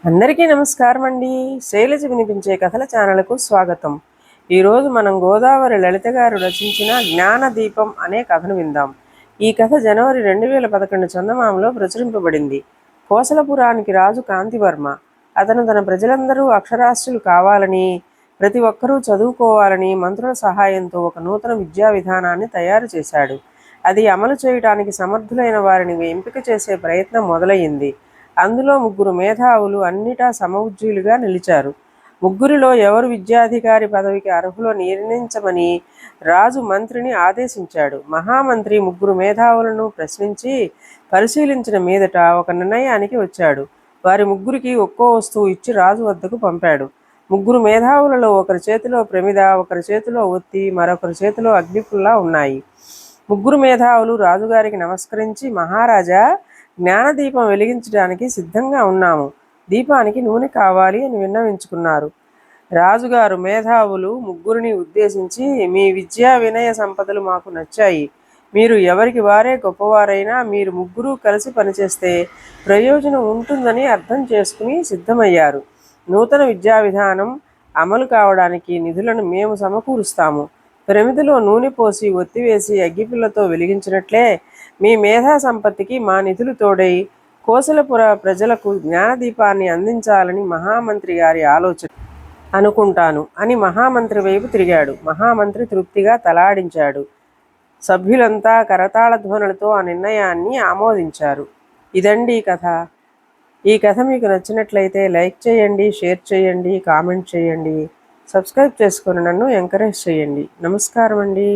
అందరికీ నమస్కారం అండి. శైలజ వినిపించే కథల ఛానల్కు స్వాగతం. ఈరోజు మనం గోదావరి లలిత గారు రచించిన జ్ఞానదీపం అనే కథను విందాం. ఈ కథ జనవరి 2011 చందమామలో ప్రచురింపబడింది. కోసలపురానికి రాజు కాంతివర్మ. అతను తన ప్రజలందరూ అక్షరాస్యులు కావాలని, ప్రతి ఒక్కరూ చదువుకోవాలని మంత్రుల సహాయంతో ఒక నూతన విద్యా విధానాన్ని తయారు చేశాడు. అది అమలు చేయడానికి సమర్థులైన వారిని ఎంపిక చేసే ప్రయత్నం మొదలయ్యింది. అందులో 3 మేధావులు అన్నిటా సమఉజ్జీలుగా నిలిచారు. ముగ్గురిలో ఎవరు విద్యాధికారి పదవికి అర్హులో నిర్ణయించమని రాజు మంత్రిని ఆదేశించాడు. మహామంత్రి 3 మేధావులను ప్రశ్నించి పరిశీలించిన మీదట ఒక నిర్ణయానికి వచ్చాడు. వారి ముగ్గురికి ఒక్కో వస్తువు ఇచ్చి రాజు వద్దకు పంపాడు. 3 మేధావులలో ఒకరి చేతిలో ప్రమిద, ఒకరి చేతిలో ఒత్తి, మరొకరి చేతిలో అగ్నిపుల్ల ఉన్నాయి. 3 మేధావులు రాజుగారికి నమస్కరించి, మహారాజా, జ్ఞానదీపం వెలిగించడానికి సిద్ధంగా ఉన్నాము. దీపానికి నూనె కావాలి అని విన్నవించుకున్నారు. రాజుగారు మేధావులు ముగ్గురిని ఉద్దేశించి, మీ విద్యా వినయ సంపదలు మాకు నచ్చాయి. మీరు ఎవరికి వారే గొప్పవారైనా మీరు ముగ్గురు కలిసి పనిచేస్తే ప్రయోజనం ఉంటుందని అర్థం చేసుకుని సిద్ధమయ్యారు. నూతన విద్యా విధానం అమలు కావడానికి నిధులను మేము సమకూరుస్తాము. ప్రమిదలో నూనె పోసి ఒత్తివేసి అగ్గిపుల్లతో వెలిగించినట్లే మీ మేధా సంపత్తికి మా నిధులు తోడై కోసలపుర ప్రజలకు జ్ఞానదీపాన్ని అందించాలని మహామంత్రి గారి ఆలోచన అనుకుంటాను అని మహామంత్రి వైపు తిరిగాడు. మహామంత్రి తృప్తిగా తలాడించాడు. సభ్యులంతా కరతాళ ధ్వనులతో ఆ నిర్ణయాన్ని ఆమోదించారు. ఇదండి కథ. ఈ కథ మీకు నచ్చినట్లయితే లైక్ చేయండి, షేర్ చేయండి, కామెంట్ చేయండి, సబ్స్క్రైబ్ చేసుకొని నన్ను ఎంకరేజ్ చేయండి. నమస్కారం అండి.